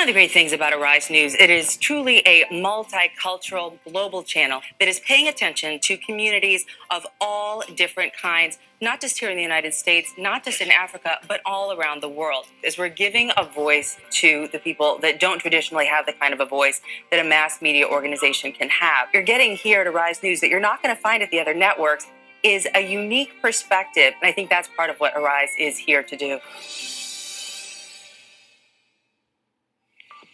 of the great things about Arise News, it is truly a multicultural global channel that is paying attention to communities of all different kinds, not just here in the United States, not just in Africa, but all around the world. As we're giving a voice to the people that don't traditionally have the kind of a voice that a mass media organization can have. You're getting here at Arise News that you're not going to find at the other networks is a unique perspective, and I think that's part of what Arise is here to do.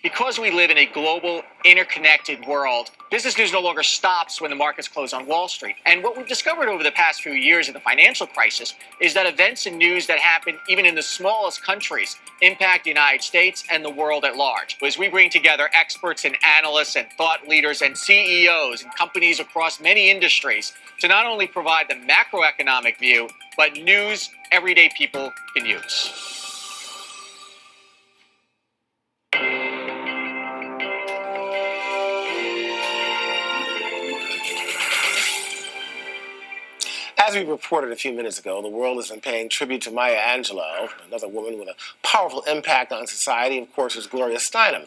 Because we live in a global, interconnected world, business news no longer stops when the markets close on Wall Street. And what we've discovered over the past few years of the financial crisis is that events and news that happen even in the smallest countries impact the United States and the world at large. As we bring together experts and analysts and thought leaders and CEOs and companies across many industries to not only provide the macroeconomic view, but news everyday people can use. As we reported a few minutes ago, the world has been paying tribute to Maya Angelou, another woman with a powerful impact on society, of course, is Gloria Steinem.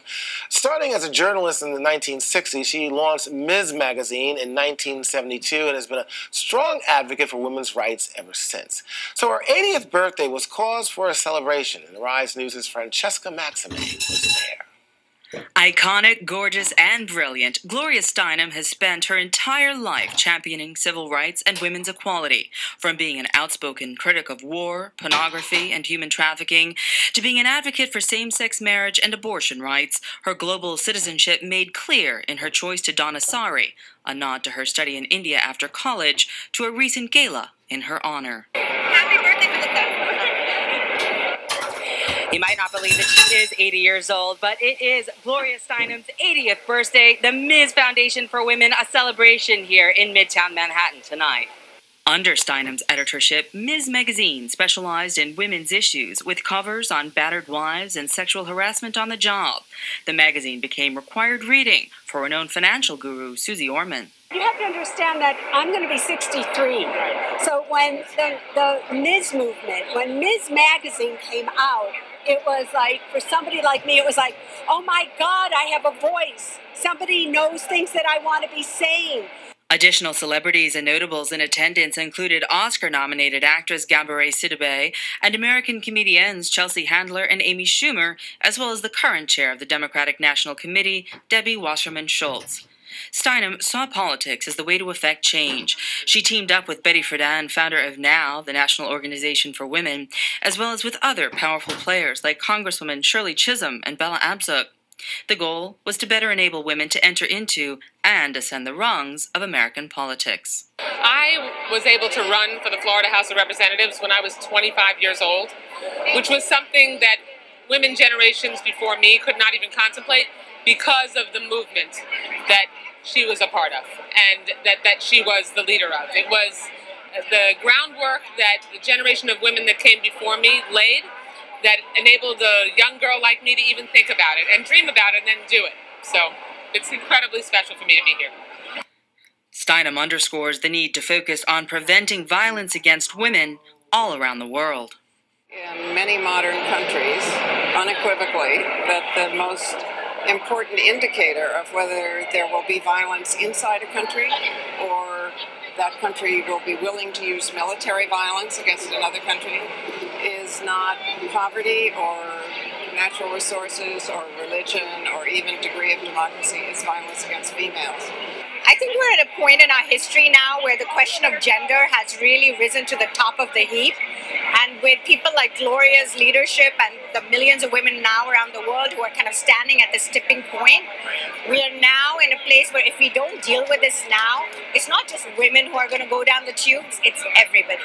Starting as a journalist in the 1960s, she launched Ms. Magazine in 1972 and has been a strong advocate for women's rights ever since. So her 80th birthday was cause for a celebration, and Arise News' Francesca Maxime was there. Iconic, gorgeous, and brilliant, Gloria Steinem has spent her entire life championing civil rights and women's equality, from being an outspoken critic of war, pornography, and human trafficking, to being an advocate for same-sex marriage and abortion rights. Her global citizenship made clear in her choice to don a sari, a nod to her study in India after college, to a recent gala in her honor. Happy birthday for the festival. You might not believe that she is 80 years old, but it is Gloria Steinem's 80th birthday, the Ms. Foundation for Women, a celebration here in Midtown Manhattan tonight. Under Steinem's editorship, Ms. Magazine specialized in women's issues with covers on battered wives and sexual harassment on the job. The magazine became required reading for renowned financial guru Susie Orman. You have to understand that I'm going to be 63. So when the Ms. movement, when Ms. Magazine came out, it was like, for somebody like me, it was like, oh my God, I have a voice. Somebody knows things that I want to be saying. Additional celebrities and notables in attendance included Oscar-nominated actress Bday Sidibe and American comedians Chelsea Handler and Amy Schumer, as well as the current chair of the Democratic National Committee, Debbie Wasserman Schultz. Steinem saw politics as the way to effect change. She teamed up with Betty Friedan, founder of NOW, the National Organization for Women, as well as with other powerful players like Congresswoman Shirley Chisholm and Bella Abzug. The goal was to better enable women to enter into and ascend the rungs of American politics. I was able to run for the Florida House of Representatives when I was 25 years old, which was something that women generations before me could not even contemplate because of the movement that she was a part of and that she was the leader of. It was the groundwork that the generation of women that came before me laid that enabled a young girl like me to even think about it and dream about it and then do it. So it's incredibly special for me to be here. Steinem underscores the need to focus on preventing violence against women all around the world. In many modern countries, unequivocally, that the most important indicator of whether there will be violence inside a country or that country will be willing to use military violence against another country is not poverty or natural resources or religion or even degree of democracy. It's violence against females. I think we're at a point in our history now where the question of gender has really risen to the top of the heap. And with people like Gloria's leadership and the millions of women now around the world who are kind of standing at this tipping point, we are now in a place where if we don't deal with this now, it's not just women who are going to go down the tubes, it's everybody.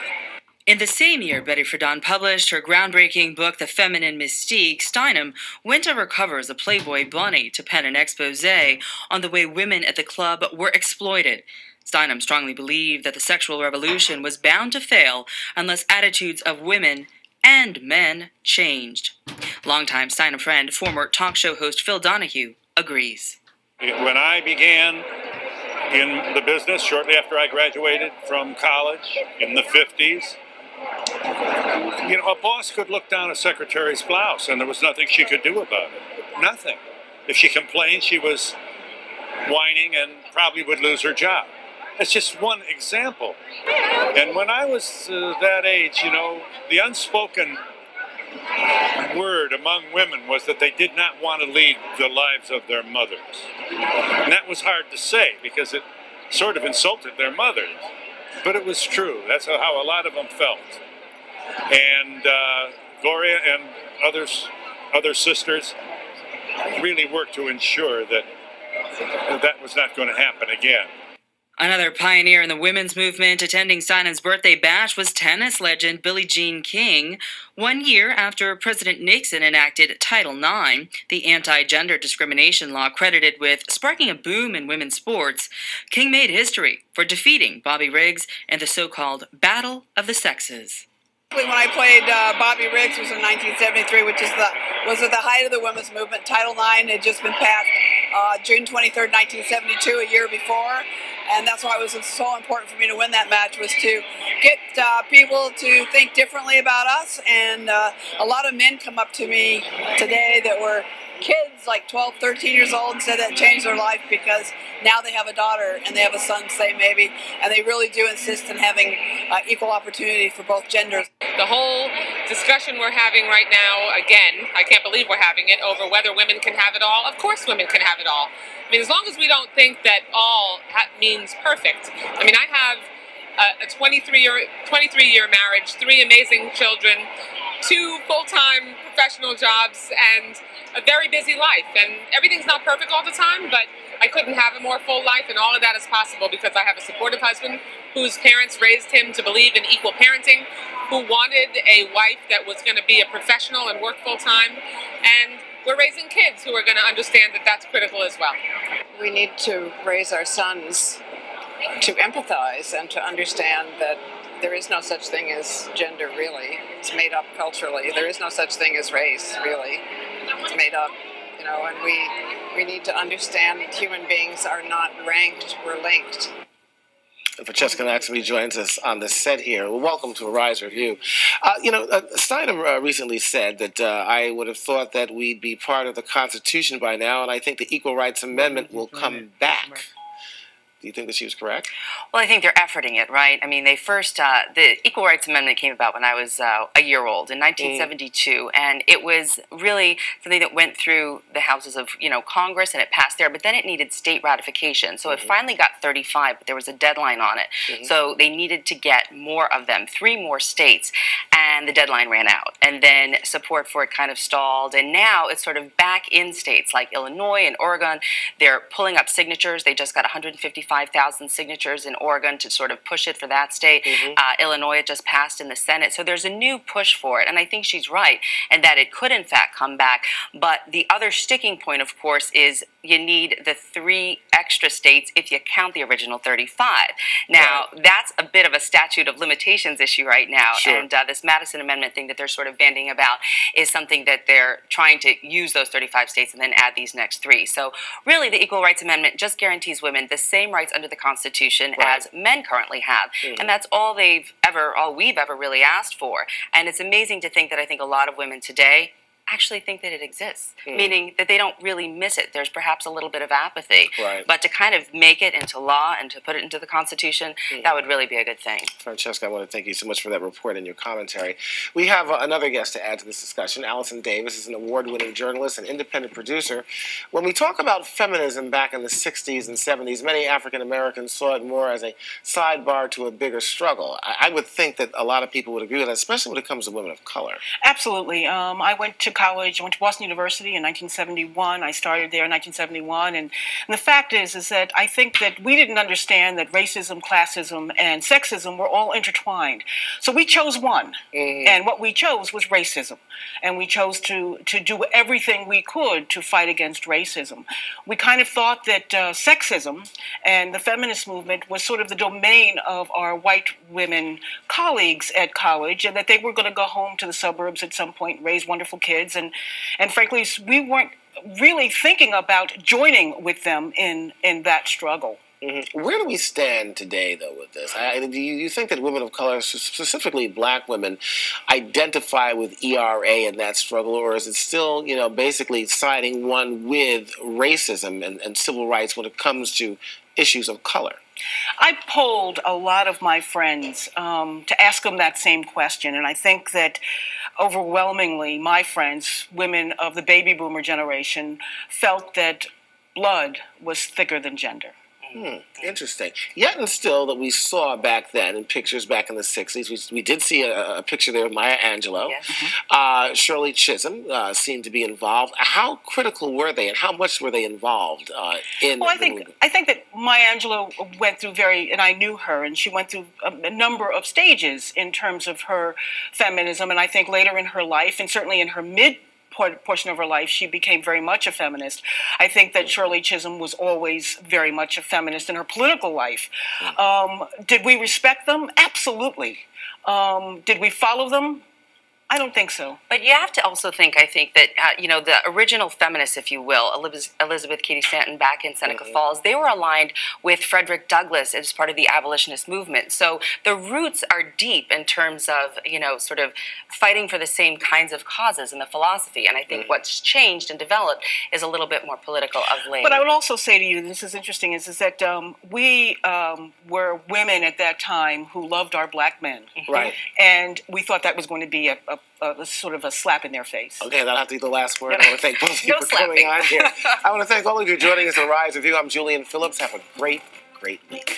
In the same year Betty Friedan published her groundbreaking book, The Feminine Mystique, Steinem went undercover as a Playboy bunny to pen an expose on the way women at the club were exploited. Steinem strongly believed that the sexual revolution was bound to fail unless attitudes of women and men changed. Longtime Steinem friend, former talk show host Phil Donahue, agrees. When I began in the business shortly after I graduated from college in the 50s, a boss could look down a secretary's blouse and there was nothing she could do about it. Nothing. If she complained, she was whining and probably would lose her job. That's just one example. And when I was that age, you know, the unspoken word among women was that they did not want to lead the lives of their mothers. And that was hard to say because it sort of insulted their mothers. But it was true. That's how a lot of them felt. And Gloria and other sisters really worked to ensure that that was not going to happen again. Another pioneer in the women's movement attending Steinen's birthday bash was tennis legend Billie Jean King. 1 year after President Nixon enacted Title IX, the anti-gender discrimination law credited with sparking a boom in women's sports, King made history for defeating Bobby Riggs in the so-called Battle of the Sexes. When I played Bobby Riggs was in 1973, which was at the height of the women's movement. Title IX had just been passed June 23rd, 1972, a year before, and that's why it was so important for me to win that match, was to get people to think differently about us. And a lot of men come up to me today that were kids like 12, 13 years old and said that changed their life because now they have a daughter and they have a son, say maybe, and they really do insist on having equal opportunity for both genders. The whole discussion we're having right now, again, I can't believe we're having it, over whether women can have it all. Of course women can have it all. I mean, as long as we don't think that all means perfect. I mean, I have a 23-year marriage, 3 amazing children, 2 full-time professional jobs, and a very busy life. And everything's not perfect all the time, but I couldn't have a more full life, and all of that is possible because I have a supportive husband whose parents raised him to believe in equal parenting, who wanted a wife that was going to be a professional and work full-time, and we're raising kids who are going to understand that that's critical as well. We need to raise our sons to empathize and to understand that there is no such thing as gender, really. It's made up culturally. There is no such thing as race, really. It's made up, you know, and we need to understand that human beings are not ranked, we're linked. Francesca Maximi joins us on the set here. Well, welcome to Arise Review. Steinem recently said that I would have thought that we'd be part of the Constitution by now, and I think the Equal Rights Amendment will come back. Do you think that she was correct? Well, I think they're efforting it, right? I mean, they first, the Equal Rights Amendment came about when I was a year old in 1972, and it was really something that went through the houses of, Congress, and it passed there, but then it needed state ratification. So it finally got 35, but there was a deadline on it. So they needed to get more of them, 3 more states, and the deadline ran out. And then support for it kind of stalled, and now it's sort of back in states like Illinois and Oregon. They're pulling up signatures. They just got 155,000 signatures in Oregon to sort of push it for that state. Illinois, it just passed in the Senate. So there's a new push for it, and I think she's right, and that it could in fact come back. But the other sticking point, of course, is you need the 3 extra states if you count the original 35. Now, that's a bit of a statute of limitations issue right now, and this Madison Amendment thing that they're sort of bandying about is something that they're trying to use those 35 states and then add these next 3. So really, the Equal Rights Amendment just guarantees women the same rights under the Constitution as men currently have, and that's all we've ever really asked for. And it's amazing to think that I think a lot of women today actually think that it exists, meaning that they don't really miss it. There's perhaps a little bit of apathy, but to kind of make it into law and to put it into the Constitution, that would really be a good thing. Francesca, I want to thank you so much for that report and your commentary. We have another guest to add to this discussion. Allison Davis is an award-winning journalist and independent producer. When we talk about feminism back in the 60s and 70s, many African Americans saw it more as a sidebar to a bigger struggle. I would think that a lot of people would agree with that, especially when it comes to women of color. Absolutely. I went to college. I went to Boston University in 1971. I started there in 1971. And the fact is that I think that we didn't understand that racism, classism, and sexism were all intertwined. So we chose one. And what we chose was racism. And we chose to do everything we could to fight against racism. We kind of thought that sexism and the feminist movement was sort of the domain of our white women colleagues at college, and that they were going to go home to the suburbs at some point, raise wonderful kids. And frankly, we weren't really thinking about joining with them in that struggle. Where do we stand today, though, with this? Do you think that women of color, specifically black women, identify with ERA in that struggle, or is it still, basically siding one with racism and civil rights when it comes to issues of color? I polled a lot of my friends to ask them that same question, and I think that overwhelmingly my friends, women of the baby boomer generation, felt that blood was thicker than gender. Interesting. Yet and still that we saw back then in pictures back in the 60s, we did see a picture there of Maya Angelou. Yes. Shirley Chisholm seemed to be involved. How critical were they, and how much were they involved in Well, I think that Maya Angelou went through and I knew her, and she went through a number of stages in terms of her feminism, and I think later in her life, and certainly in her portion of her life, she became very much a feminist. I think that Shirley Chisholm was always very much a feminist in her political life. Did we respect them? Absolutely. Did we follow them? I don't think so. But you have to also think, I think, that, the original feminists, if you will, Elizabeth Cady Stanton back in Seneca Falls, they were aligned with Frederick Douglass as part of the abolitionist movement. So the roots are deep in terms of, sort of fighting for the same kinds of causes in the philosophy. And I think what's changed and developed is a little bit more political of late. But I would also say to you, this is interesting, is that we were women at that time who loved our black men. Right. And we thought that was going to be a sort of a slap in their face. Okay, that'll have to be the last word. I want to thank both of you for coming on here. I want to thank all of you for joining us on Rise With You. I'm Julian Phillips. Have a great, great week.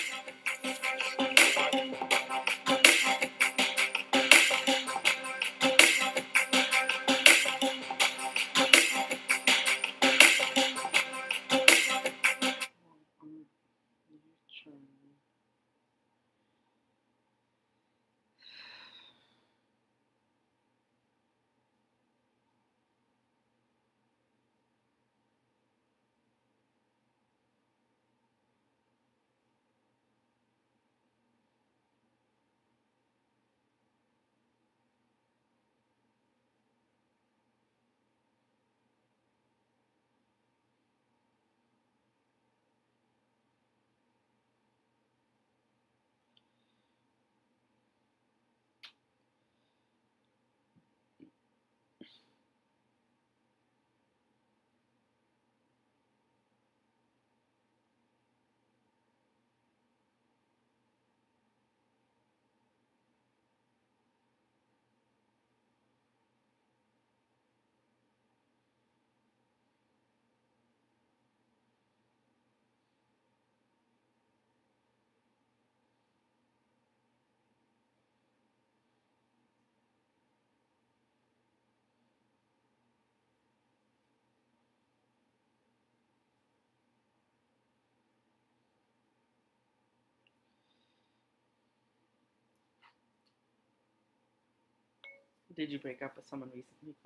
Did you break up with someone recently? ?